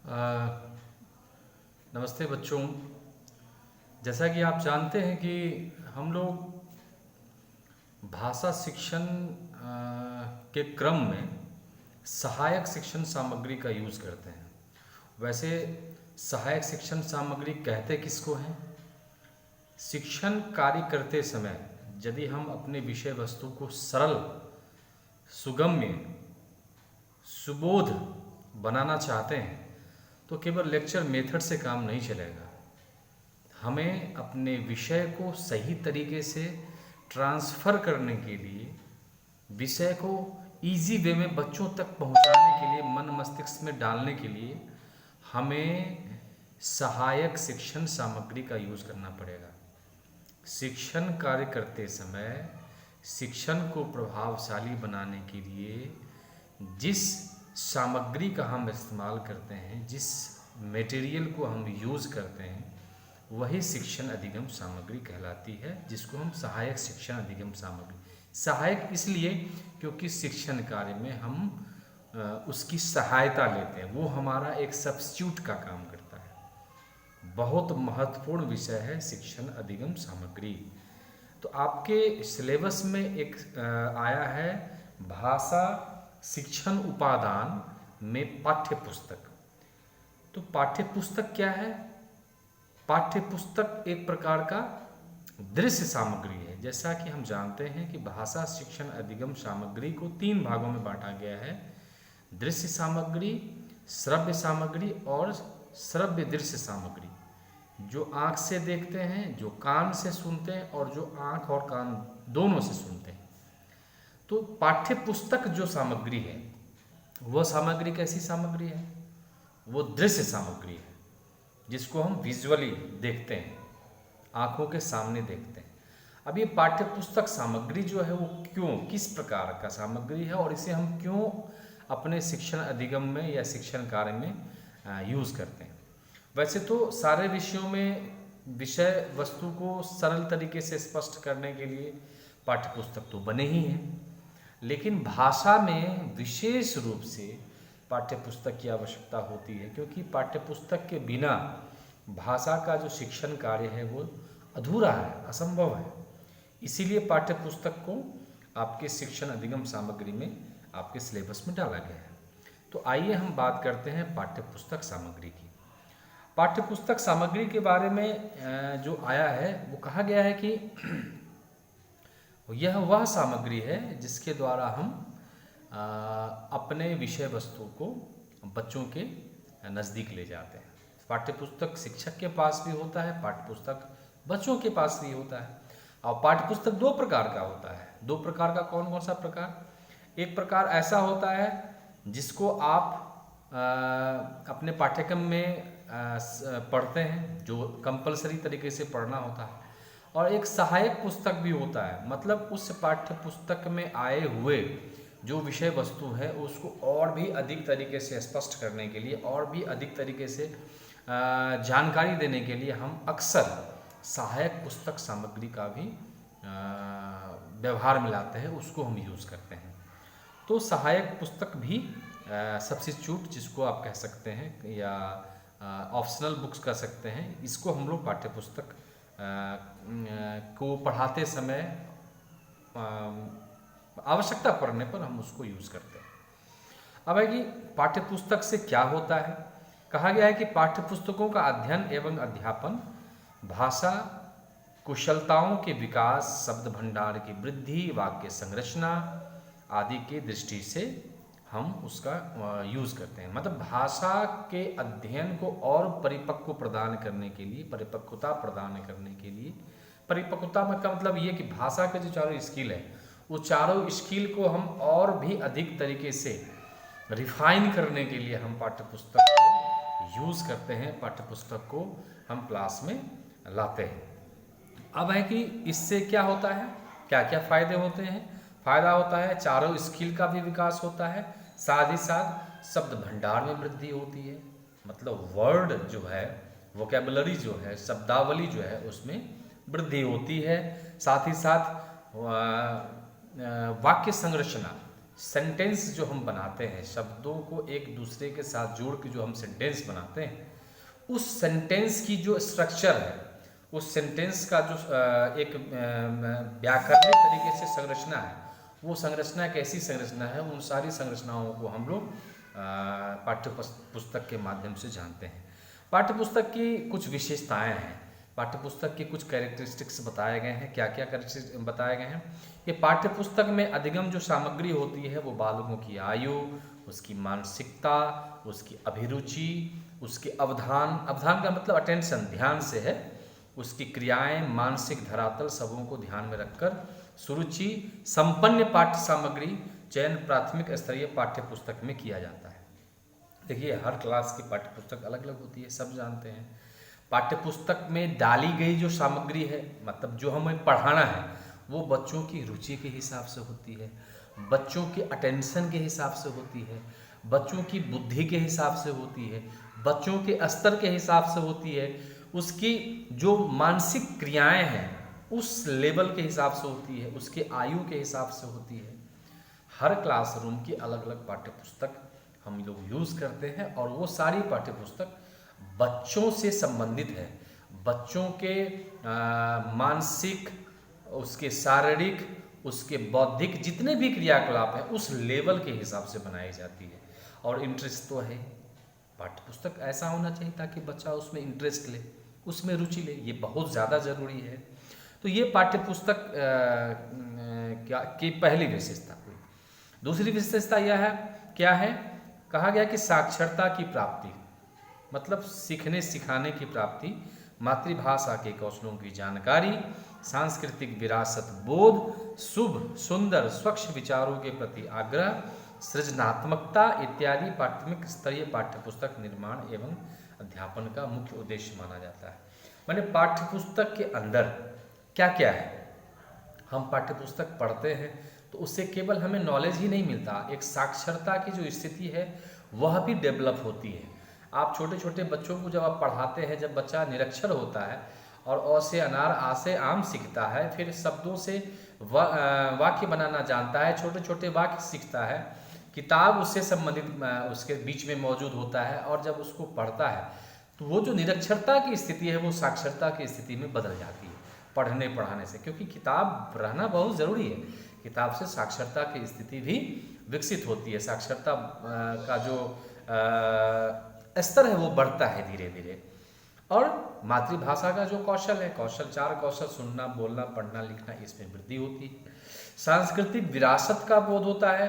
अ, नमस्ते बच्चों। जैसा कि आप जानते हैं कि हम लोग भाषा शिक्षण के क्रम में सहायक शिक्षण सामग्री का यूज़ करते हैं। वैसे सहायक शिक्षण सामग्री कहते किसको हैं? शिक्षण कार्य करते समय यदि हम अपने विषय वस्तु को सरल, सुगम्य, सुबोध बनाना चाहते हैं तो केवल लेक्चर मेथड से काम नहीं चलेगा। हमें अपने विषय को सही तरीके से ट्रांसफ़र करने के लिए, विषय को इजी वे में बच्चों तक पहुंचाने के लिए, मन मस्तिष्क में डालने के लिए हमें सहायक शिक्षण सामग्री का यूज़ करना पड़ेगा। शिक्षण कार्य करते समय शिक्षण को प्रभावशाली बनाने के लिए जिस सामग्री का हम इस्तेमाल करते हैं, जिस मटेरियल को हम यूज़ करते हैं, वही शिक्षण अधिगम सामग्री कहलाती है, जिसको हम सहायक शिक्षण अधिगम सामग्री। सहायक इसलिए क्योंकि शिक्षण कार्य में हम उसकी सहायता लेते हैं, वो हमारा एक सब्स्टिट्यूट का काम करता है। बहुत महत्वपूर्ण विषय है शिक्षण अधिगम सामग्री। तो आपके सिलेबस में एक आया है भाषा शिक्षण उपादान में पाठ्य पुस्तक। तो पाठ्य पुस्तक क्या है? पाठ्य पुस्तक एक प्रकार का दृश्य सामग्री है। जैसा कि हम जानते हैं कि भाषा शिक्षण अधिगम सामग्री को 3 भागों में बांटा गया है: दृश्य सामग्री, श्रव्य सामग्री और श्रव्य दृश्य सामग्री। जो आँख से देखते हैं, जो कान से सुनते हैं और जो आँख और कान दोनों से सुनते हैं। तो पाठ्य पुस्तक जो सामग्री है वह सामग्री कैसी सामग्री है? वो दृश्य सामग्री है, जिसको हम विजुअली देखते हैं, आँखों के सामने देखते हैं। अब ये पाठ्य पुस्तक सामग्री जो है वो क्यों, किस प्रकार का सामग्री है और इसे हम क्यों अपने शिक्षण अधिगम में या शिक्षण कार्य में यूज़ करते हैं? वैसे तो सारे विषयों में विषय वस्तु को सरल तरीके से स्पष्ट करने के लिए पाठ्य पुस्तक तो बने ही हैं, लेकिन भाषा में विशेष रूप से पाठ्य पुस्तक की आवश्यकता होती है, क्योंकि पाठ्य पुस्तक के बिना भाषा का जो शिक्षण कार्य है वो अधूरा है, असंभव है। इसीलिए पाठ्य पुस्तक को आपके शिक्षण अधिगम सामग्री में, आपके सिलेबस में डाला गया है। तो आइए हम बात करते हैं पाठ्य पुस्तक सामग्री की। पाठ्य पुस्तक सामग्री के बारे में जो आया है वो कहा गया है कि यह वह सामग्री है जिसके द्वारा हम अपने विषय वस्तु को बच्चों के नज़दीक ले जाते हैं। पाठ्य पुस्तक शिक्षक के पास भी होता है, पाठ्य पुस्तक बच्चों के पास भी होता है। और पाठ्य पुस्तक 2 प्रकार का होता है। 2 प्रकार का कौन कौन सा प्रकार? एक प्रकार ऐसा होता है जिसको आप अपने पाठ्यक्रम में पढ़ते हैं, जो कंपलसरी तरीके से पढ़ना होता है। और एक सहायक पुस्तक भी होता है, मतलब उस पाठ्य पुस्तक में आए हुए जो विषय वस्तु है उसको और भी अधिक तरीके से स्पष्ट करने के लिए, और भी अधिक तरीके से जानकारी देने के लिए हम अक्सर सहायक पुस्तक सामग्री का भी व्यवहार में लाते हैं, उसको हम यूज़ करते हैं। तो सहायक पुस्तक भी सब्स्टिट्यूट जिसको आप कह सकते हैं या ऑप्शनल बुक्स कह सकते हैं, इसको हम लोग पाठ्य पुस्तक को पढ़ाते समय आवश्यकता पड़ने पर हम उसको यूज़ करते हैं। अब है कि पाठ्य पुस्तक से क्या होता है? कहा गया है कि पाठ्य पुस्तकों का अध्ययन एवं अध्यापन भाषा कुशलताओं के विकास, शब्द भंडार की वृद्धि, वाक्य संरचना आदि के दृष्टि से हम उसका यूज़ करते हैं। मतलब भाषा के अध्ययन को और परिपक्व प्रदान करने के लिए, परिपक्वता प्रदान करने के लिए, परिपक्वता में का मतलब ये कि भाषा के जो चारों स्किल है वो चारों स्किल को हम और भी अधिक तरीके से रिफाइन करने के लिए हम पाठ्य पुस्तक को यूज़ करते हैं, पाठ्य पुस्तक को हम क्लास में लाते हैं। अब है कि इससे क्या होता है, क्या क्या फ़ायदे होते हैं? फ़ायदा होता है चारों स्किल का भी विकास होता है, साथ ही साथ शब्द भंडार में वृद्धि होती है। मतलब वर्ड जो है, वोकेबलरी जो है, शब्दावली जो है उसमें वृद्धि होती है। साथ ही साथ वाक्य संरचना, सेंटेंस जो हम बनाते हैं, शब्दों को एक दूसरे के साथ जोड़ के जो हम सेंटेंस बनाते हैं, उस सेंटेंस की जो स्ट्रक्चर है, उस सेंटेंस का जो एक व्याकरणिक तरीके से संरचना है, वो संरचना एक ऐसी संरचना है, उन सारी संरचनाओं को हम लोग पाठ्य पुस्तक के माध्यम से जानते हैं। पाठ्य पुस्तक की कुछ विशेषताएं हैं, पाठ्य पुस्तक की कुछ कैरेक्टरिस्टिक्स बताए गए हैं। क्या क्या कैरेक्टरिस्टिक्स बताए गए हैं? कि पाठ्य पुस्तक में अधिगम जो सामग्री होती है वो बालकों की आयु, उसकी मानसिकता, उसकी अभिरुचि, उसके अवधान, अवधान का मतलब अटेंशन, ध्यान से है, उसकी क्रियाएं, मानसिक धरातल सबों को ध्यान में रखकर सुरुचि संपन्न पाठ्य सामग्री चयन प्राथमिक स्तरीय पाठ्य पुस्तक में किया जाता है। देखिए, हर क्लास की पाठ्य पुस्तक अलग अलग होती है, सब जानते हैं। पाठ्य पुस्तक में डाली गई जो सामग्री है, मतलब जो हमें पढ़ाना है, वो बच्चों की रुचि के हिसाब से होती है, बच्चों की अटेंशन के हिसाब से होती है, बच्चों की बुद्धि के हिसाब से होती है, बच्चों के स्तर के हिसाब से होती है, उसकी जो मानसिक क्रियाएं हैं उस लेवल के हिसाब से होती है, उसके आयु के हिसाब से होती है। हर क्लासरूम की अलग अलग पाठ्य पुस्तक हम लोग यूज़ करते हैं और वो सारी पाठ्य पुस्तक बच्चों से संबंधित है, बच्चों के मानसिक, उसके शारीरिक, उसके बौद्धिक जितने भी क्रियाकलाप हैं उस लेवल के हिसाब से बनाई जाती है। और इंटरेस्ट तो है, पाठ्य पुस्तक ऐसा होना चाहिए ताकि बच्चा उसमें इंटरेस्ट ले, उसमें रुचि ले, ये बहुत ज़्यादा ज़रूरी है। तो ये पाठ्य पुस्तक क्या की पहली विशेषता हुई। दूसरी विशेषता यह है, क्या है? कहा गया कि साक्षरता की प्राप्ति, मतलब सीखने सिखाने की प्राप्ति, मातृभाषा के कौशलों की जानकारी, सांस्कृतिक विरासत बोध, शुभ सुंदर स्वच्छ विचारों के प्रति आग्रह, सृजनात्मकता इत्यादि प्राथमिक स्तरीय पाठ्य पुस्तक निर्माण एवं अध्यापन का मुख्य उद्देश्य माना जाता है। माने पाठ्य पुस्तक के अंदर क्या क्या है? हम पाठ्य पुस्तक पढ़ते हैं तो उससे केवल हमें नॉलेज ही नहीं मिलता, एक साक्षरता की जो स्थिति है वह भी डेवलप होती है। आप छोटे छोटे बच्चों को जब आप पढ़ाते हैं, जब बच्चा निरक्षर होता है और अ से अनार, आ से आम सीखता है, फिर शब्दों से वाक्य बनाना जानता है, छोटे छोटे वाक्य सीखता है, किताब उससे संबंधित उसके बीच में मौजूद होता है, और जब उसको पढ़ता है तो वो जो निरक्षरता की स्थिति है वो साक्षरता की स्थिति में बदल जाती है पढ़ने पढ़ाने से, क्योंकि किताब रहना बहुत ज़रूरी है। किताब से साक्षरता की स्थिति भी विकसित होती है, साक्षरता का जो स्तर है वो बढ़ता है धीरे धीरे। और मातृभाषा का जो कौशल है, कौशल, चार कौशल, सुनना, बोलना, पढ़ना, लिखना, इसमें वृद्धि होती है। सांस्कृतिक विरासत का बोध होता है,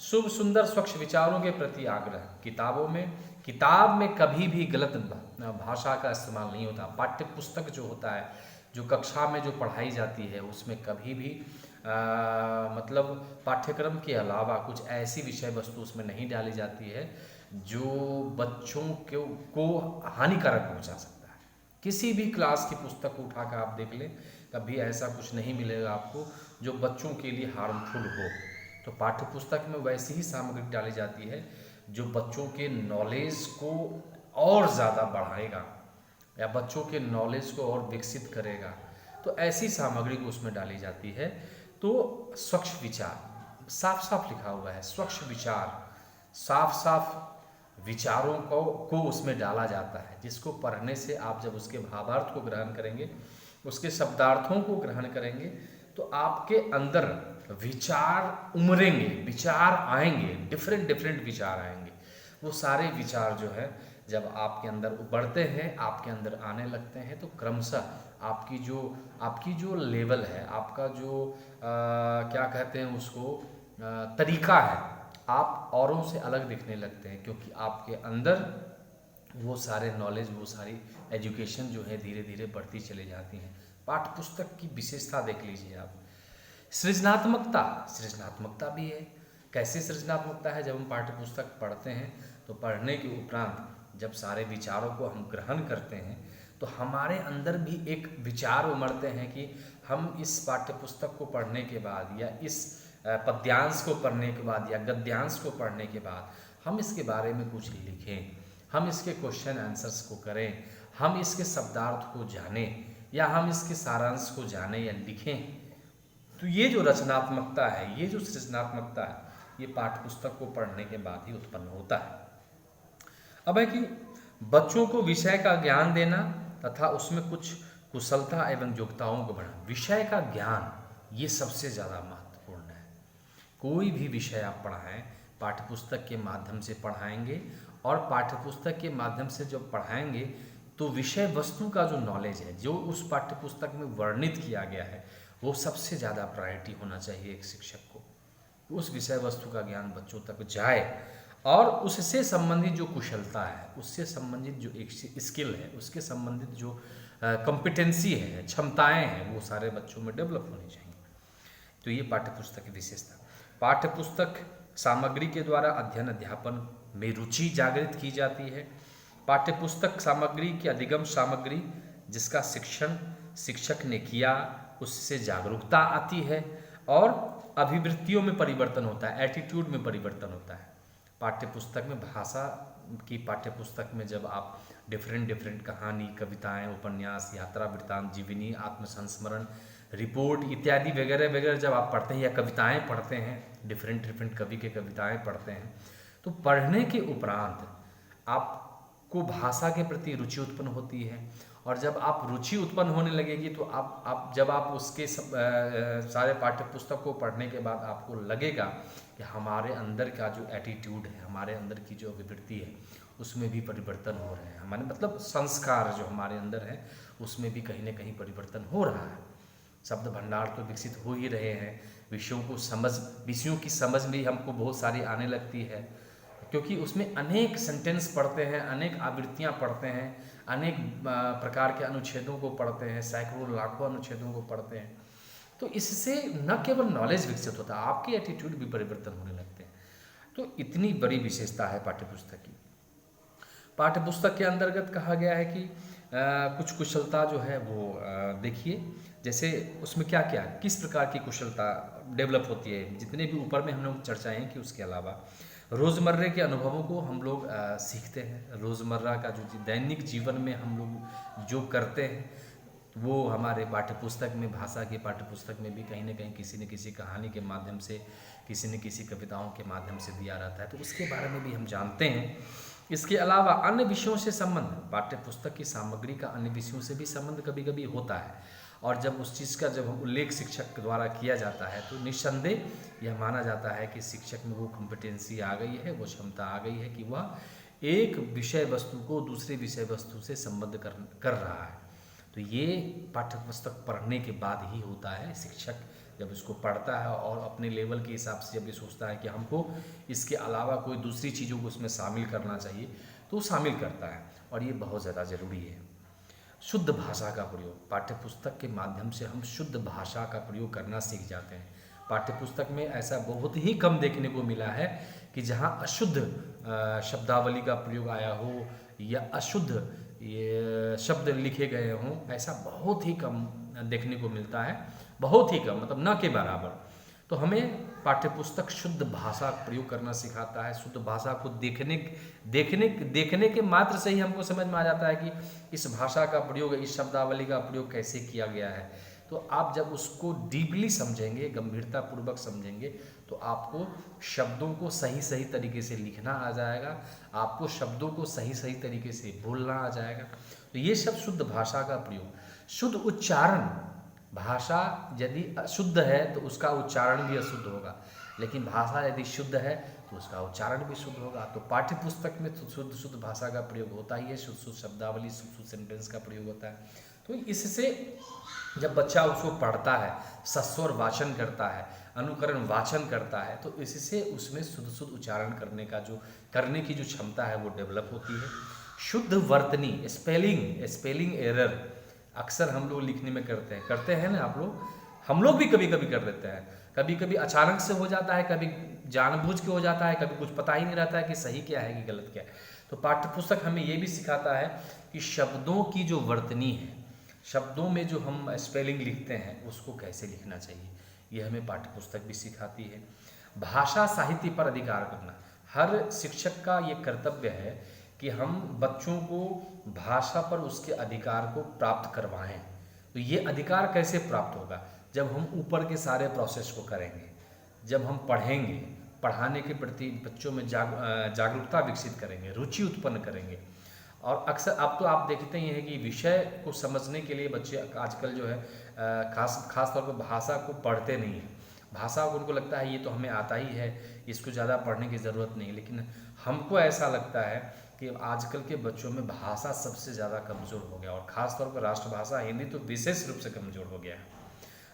शुभ सुंदर स्वच्छ विचारों के प्रति आग्रह। किताब में कभी भी गलत भाषा का इस्तेमाल नहीं होता। पाठ्य पुस्तक जो होता है, जो कक्षा में जो पढ़ाई जाती है, उसमें कभी भी मतलब पाठ्यक्रम के अलावा कुछ ऐसी विषय वस्तु उसमें नहीं डाली जाती है जो बच्चों को हानिकारक पहुंचा सकता है। किसी भी क्लास की पुस्तक को उठा कर आप देख लें, कभी ऐसा कुछ नहीं मिलेगा आपको जो बच्चों के लिए हार्मफुल हो। तो पाठ्य पुस्तक में वैसी ही सामग्री डाली जाती है जो बच्चों के नॉलेज को और ज़्यादा बढ़ाएगा या बच्चों के नॉलेज को और विकसित करेगा। तो ऐसी सामग्री को उसमें डाली जाती है। तो स्वच्छ विचार, साफ साफ लिखा हुआ है, स्वच्छ विचार, साफ साफ विचारों को उसमें डाला जाता है, जिसको पढ़ने से आप जब उसके भावार्थ को ग्रहण करेंगे, उसके शब्दार्थों को ग्रहण करेंगे, तो आपके अंदर विचार उमरेंगे, विचार आएंगे, डिफरेंट डिफरेंट विचार आएंगे। वो सारे विचार जो है जब आपके अंदर उभरते हैं, आपके अंदर आने लगते हैं, तो क्रमशः आपकी जो लेवल है, आपका जो क्या कहते हैं उसको तरीका है, आप औरों से अलग दिखने लगते हैं, क्योंकि आपके अंदर वो सारे नॉलेज, वो सारी एजुकेशन जो है धीरे धीरे बढ़ती चली जाती हैं। पाठ्य पुस्तक की विशेषता देख लीजिए आप। सृजनात्मकता भी है। कैसे सृजनात्मकता है? जब हम पाठ्य पुस्तक पढ़ते हैं तो पढ़ने के उपरांत जब सारे विचारों को हम ग्रहण करते हैं तो हमारे अंदर भी एक विचार उमड़ते हैं कि हम इस पाठ्य पुस्तक को पढ़ने के बाद या इस पद्यांश को पढ़ने के बाद या गद्यांश को पढ़ने के बाद हम इसके बारे में कुछ लिखें, हम इसके क्वेश्चन आंसर्स को करें, हम इसके शब्दार्थ को जानें या हम इसके सारांश को जानें या लिखें। तो ये जो रचनात्मकता है, ये जो सृजनात्मकता है, ये पाठ्य पुस्तक को पढ़ने के बाद ही उत्पन्न होता है। अब है कि बच्चों को विषय का ज्ञान देना तथा उसमें कुछ कुशलता एवं योग्यताओं को बढ़ाना। विषय का ज्ञान ये सबसे ज़्यादा महत्वपूर्ण है। कोई भी विषय आप पढ़ाएं पाठ्यपुस्तक के माध्यम से पढ़ाएंगे, और पाठ्यपुस्तक के माध्यम से जब पढ़ाएंगे तो विषय वस्तु का जो नॉलेज है, जो उस पाठ्यपुस्तक में वर्णित किया गया है, वो सबसे ज़्यादा प्रायोरिटी होना चाहिए एक शिक्षक को। उस विषय वस्तु का ज्ञान बच्चों तक जाए और उससे संबंधित जो कुशलता है, उससे संबंधित जो एक स्किल है, उसके संबंधित जो कॉम्पिटेंसी है, क्षमताएं हैं, वो सारे बच्चों में डेवलप होनी चाहिए। तो ये पाठ्यपुस्तक की विशेषता। पाठ्यपुस्तक सामग्री के द्वारा अध्ययन अध्यापन में रुचि जागृत की जाती है। पाठ्यपुस्तक सामग्री की अधिगम सामग्री जिसका शिक्षण शिक्षक ने किया, उससे जागरूकता आती है और अभिवृत्तियों में परिवर्तन होता है, एटीट्यूड में परिवर्तन होता है। पाठ्यपुस्तक में भाषा की पाठ्यपुस्तक में जब आप डिफरेंट कहानी, कविताएं, उपन्यास, यात्रा वृत्तांत, जीवनी, आत्मसंस्मरण, रिपोर्ट इत्यादि वगैरह वगैरह जब आप पढ़ते हैं या कविताएं पढ़ते हैं, डिफरेंट कवि के कविताएं पढ़ते हैं, तो पढ़ने के उपरांत आपको भाषा के प्रति रुचि उत्पन्न होती है। और जब आप रुचि उत्पन्न होने लगेगी तो आप जब आप उसके सारे पाठ्य पुस्तक को पढ़ने के बाद आपको लगेगा कि हमारे अंदर का जो एटीट्यूड है, हमारे अंदर की जो अभिवृत्ति है, उसमें भी परिवर्तन हो रहे हैं। हमारे मतलब संस्कार जो हमारे अंदर है उसमें भी कहीं ना कहीं परिवर्तन हो रहा है। शब्द भंडार तो विकसित हो ही रहे हैं। विषयों की समझ भी हमको बहुत सारी आने लगती है, क्योंकि उसमें अनेक सेंटेंस पढ़ते हैं, अनेक आवृत्तियाँ पढ़ते हैं, अनेक प्रकार के अनुच्छेदों को पढ़ते हैं, सैकड़ों लाखों अनुच्छेदों को पढ़ते हैं। तो इससे न केवल नॉलेज विकसित होता है, आपके एटीट्यूड भी परिवर्तन होने लगते हैं। तो इतनी बड़ी विशेषता है पाठ्यपुस्तक की। पाठ्यपुस्तक के अंतर्गत कहा गया है कि कुछ कुशलता जो है वो देखिए, जैसे उसमें क्या क्या किस प्रकार की कुशलता डेवलप होती है। जितने भी ऊपर में हम लोग चर्चाएं कि उसके अलावा रोज़मर्रे के अनुभवों को हम लोग सीखते हैं। रोज़मर्रा का जो दैनिक जीवन में हम लोग जो करते हैं वो हमारे पाठ्यपुस्तक में, भाषा के पाठ्यपुस्तक में भी कहीं ना कहीं किसी न किसी कहानी के माध्यम से, किसी न किसी कविताओं के माध्यम से दिया रहता है, तो उसके बारे में भी हम जानते हैं। इसके अलावा अन्य विषयों से संबंध, पाठ्यपुस्तक की सामग्री का अन्य विषयों से भी संबंध कभी कभी होता है, और जब उस चीज़ का जब उल्लेख शिक्षक द्वारा किया जाता है तो निस्संदेह यह माना जाता है कि शिक्षक में वो कॉम्पिटेंसी आ गई है, वो क्षमता आ गई है कि वह एक विषय वस्तु को दूसरे विषय वस्तु से संबद्ध कर रहा है। तो ये पाठ्यपुस्तक पढ़ने के बाद ही होता है। शिक्षक जब इसको पढ़ता है और अपने लेवल के हिसाब से जब ये सोचता है कि हमको इसके अलावा कोई दूसरी चीज़ों को उसमें शामिल करना चाहिए, तो वो शामिल करता है, और ये बहुत ज़्यादा ज़रूरी है। शुद्ध भाषा का प्रयोग, पाठ्यपुस्तक के माध्यम से हम शुद्ध भाषा का प्रयोग करना सीख जाते हैं। पाठ्यपुस्तक में ऐसा बहुत ही कम देखने को मिला है कि जहाँ अशुद्ध शब्दावली का प्रयोग आया हो या अशुद्ध ये शब्द लिखे गए हों, ऐसा बहुत ही कम देखने को मिलता है, बहुत ही कम, मतलब न के बराबर। तो हमें पाठ्यपुस्तक शुद्ध भाषा प्रयोग करना सिखाता है। शुद्ध भाषा को देखने के मात्र से ही हमको समझ में आ जाता है कि इस भाषा का प्रयोग, इस शब्दावली का प्रयोग कैसे किया गया है। तो आप जब उसको डीपली समझेंगे, गंभीरतापूर्वक समझेंगे, तो आपको शब्दों को सही सही तरीके से लिखना आ जाएगा, आपको शब्दों को सही सही तरीके से बोलना आ जाएगा। तो ये सब शुद्ध भाषा का प्रयोग। शुद्ध उच्चारण, भाषा यदि अशुद्ध है तो उसका उच्चारण भी अशुद्ध होगा, लेकिन भाषा यदि शुद्ध है तो उसका उच्चारण भी शुद्ध होगा। तो पाठ्यपुस्तक में तो शुद्ध भाषा का प्रयोग होता ही है, शुद्ध शब्दावली, शुद्ध सेंटेंस का प्रयोग होता है। तो इससे जब बच्चा उसको पढ़ता है, सस्वर वाचन करता है, अनुकरण वाचन करता है, तो इससे उसमें शुद्ध उच्चारण करने की जो क्षमता है वो डेवलप होती है। शुद्ध वर्तनी, स्पेलिंग एरर अक्सर हम लोग लिखने में करते हैं ना आप लोग, हम लोग भी कभी कभी कर लेते हैं। कभी कभी अचानक से हो जाता है, कभी जानबूझ के हो जाता है, कभी कुछ पता ही नहीं रहता है कि सही क्या है कि गलत क्या है। तो पाठ्यपुस्तक हमें ये भी सिखाता है कि शब्दों की जो वर्तनी है, शब्दों में जो हम स्पेलिंग लिखते हैं उसको कैसे लिखना चाहिए, ये हमें पाठ्यपुस्तक भी सिखाती है। भाषा साहित्य पर अधिकार करना, हर शिक्षक का ये कर्तव्य है कि हम बच्चों को भाषा पर उसके अधिकार को प्राप्त करवाएं। तो ये अधिकार कैसे प्राप्त होगा? जब हम ऊपर के सारे प्रोसेस को करेंगे, जब हम पढ़ेंगे, पढ़ाने के प्रति बच्चों में जागरूकता विकसित करेंगे, रुचि उत्पन्न करेंगे। और अक्सर अब तो आप देखते ही हैं कि विषय को समझने के लिए बच्चे आजकल जो है खास तौर पर भाषा को पढ़ते नहीं हैं। भाषा को उनको लगता है ये तो हमें आता ही है, इसको ज़्यादा पढ़ने की ज़रूरत नहीं। लेकिन हमको ऐसा लगता है कि आजकल के बच्चों में भाषा सबसे ज़्यादा कमज़ोर हो गया, और ख़ास तौर पर राष्ट्रभाषा हिंदी तो विशेष रूप से कमज़ोर हो गया है।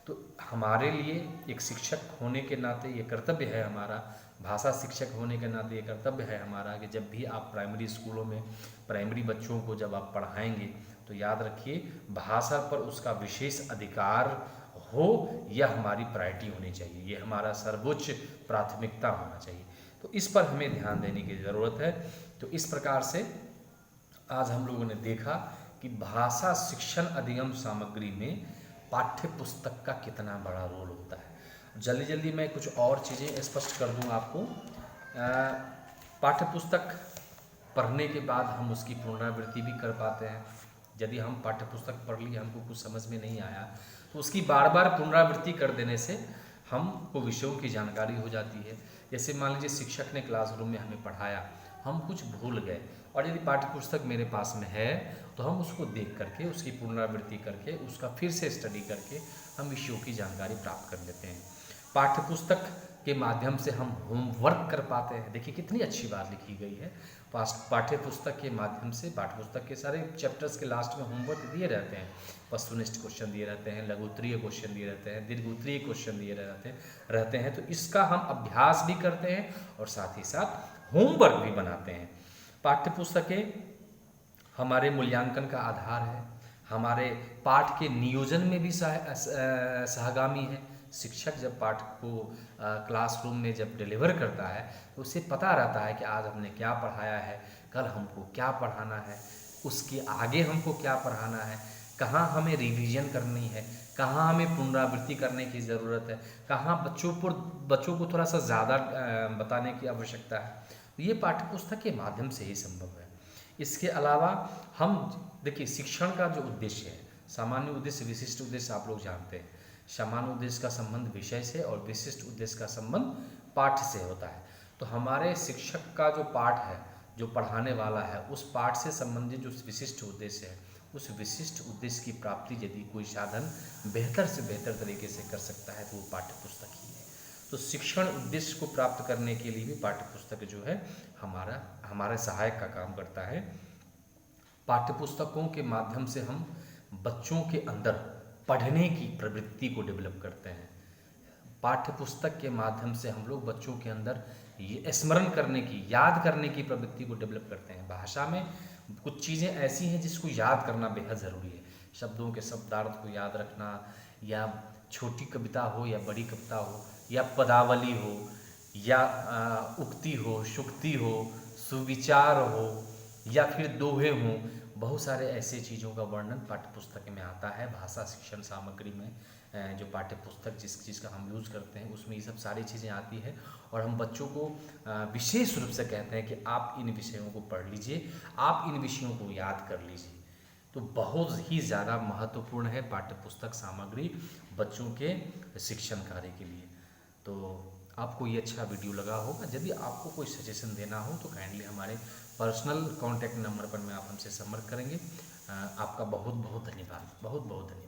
तो हमारे लिए एक शिक्षक होने के नाते ये कर्तव्य है हमारा, भाषा शिक्षक होने के नाते ये कर्तव्य है हमारा कि जब भी आप प्राइमरी स्कूलों में प्राइमरी बच्चों को जब आप पढ़ाएंगे तो याद रखिए भाषा पर उसका विशेष अधिकार हो, यह हमारी प्रायोरिटी होनी चाहिए, ये हमारा सर्वोच्च प्राथमिकता होना चाहिए। तो इस पर हमें ध्यान देने की ज़रूरत है। तो इस प्रकार से आज हम लोगों ने देखा कि भाषा शिक्षण अधिगम सामग्री में पाठ्य पुस्तक का कितना बड़ा रोल होता है। जल्दी जल्दी मैं कुछ और चीज़ें स्पष्ट कर दूं आपको। पाठ्य पुस्तक पढ़ने के बाद हम उसकी पुनरावृत्ति भी कर पाते हैं। यदि हम पाठ्य पुस्तक पढ़ लिए, हमको कुछ समझ में नहीं आया, तो उसकी बार बार पुनरावृत्ति कर देने से हमको विषयों की जानकारी हो जाती है। जैसे मान लीजिए शिक्षक ने क्लासरूम में हमें पढ़ाया, हम कुछ भूल गए, और यदि पाठ्य पुस्तक मेरे पास में है तो हम उसको देख करके उसकी पुनरावृत्ति करके उसका फिर से स्टडी करके हम विषयों की जानकारी प्राप्त कर लेते हैं। पाठ्य पुस्तक के माध्यम से हम होमवर्क कर पाते हैं। देखिए कितनी अच्छी बात लिखी गई है। पाठ्य पुस्तक के माध्यम से पाठ्य पुस्तक के सारे चैप्टर्स के लास्ट में होमवर्क दिए रहते हैं। वस्तुनिष्ठ क्वेश्चन दिए रहते हैं, लघु उत्तरीय क्वेश्चन दिए रहते हैं, दीर्घ उत्तरीय क्वेश्चन दिए रहते हैं। तो इसका हम अभ्यास भी करते हैं और साथ ही साथ होमवर्क भी बनाते हैं। पाठ्य पुस्तकें हमारे मूल्यांकन का आधार है, हमारे पाठ के नियोजन में भी सहगामी है। शिक्षक जब पाठ को क्लासरूम में जब डिलीवर करता है तो उसे पता रहता है कि आज हमने क्या पढ़ाया है, कल हमको क्या पढ़ाना है, उसके आगे हमको क्या पढ़ाना है, कहाँ हमें रिवीजन करनी है, कहाँ हमें पुनरावृत्ति करने की ज़रूरत है, कहाँ बच्चों को थोड़ा सा ज़्यादा बताने की आवश्यकता है। ये पाठ्य पुस्तक के माध्यम से ही संभव है। इसके अलावा हम देखिए शिक्षण का जो उद्देश्य है, सामान्य उद्देश्य विशिष्ट उद्देश्य आप लोग जानते हैं। सामान्य उद्देश्य का संबंध विषय से और विशिष्ट उद्देश्य का संबंध पाठ से होता है। तो हमारे शिक्षक का जो पाठ है, जो पढ़ाने वाला है, उस पाठ से संबंधित जो विशिष्ट उद्देश्य है, उस विशिष्ट उद्देश्य की प्राप्ति यदि कोई साधन बेहतर से बेहतर तरीके से कर सकता है तो वो पाठ्य पुस्तक ही है। तो शिक्षण उद्देश्य को प्राप्त करने के लिए भी पाठ्य पुस्तक जो है हमारे सहायक का काम करता है। पाठ्य पुस्तकों के माध्यम से हम बच्चों के अंदर पढ़ने की प्रवृत्ति को डेवलप करते हैं। पाठ्य पुस्तक के माध्यम से हम लोग बच्चों के अंदर ये स्मरण करने की, याद करने की प्रवृत्ति को डेवलप करते हैं। भाषा में कुछ चीज़ें ऐसी हैं जिसको याद करना बेहद ज़रूरी है। शब्दों के शब्दार्थ को याद रखना, या छोटी कविता हो या बड़ी कविता हो, या पदावली हो, या उक्ति हो, शुक्ति हो, सुविचार हो, या फिर दोहे हों, बहुत सारे ऐसे चीज़ों का वर्णन पाठ्य पुस्तक में आता है। भाषा शिक्षण सामग्री में जो पाठ्य पुस्तक जिस चीज़ का हम यूज़ करते हैं उसमें ये सब सारी चीज़ें आती है। और हम बच्चों को विशेष रूप से कहते हैं कि आप इन विषयों को पढ़ लीजिए, आप इन विषयों को याद कर लीजिए। तो बहुत ही ज़्यादा महत्वपूर्ण है पाठ्य पुस्तक सामग्री बच्चों के शिक्षण कार्य के लिए। तो आपको ये अच्छा वीडियो लगा होगा। यदि आपको कोई सजेशन देना हो तो काइंडली हमारे पर्सनल कॉन्टैक्ट नंबर पर में आप हमसे संपर्क करेंगे। आपका बहुत बहुत धन्यवाद, बहुत बहुत धन्यवाद।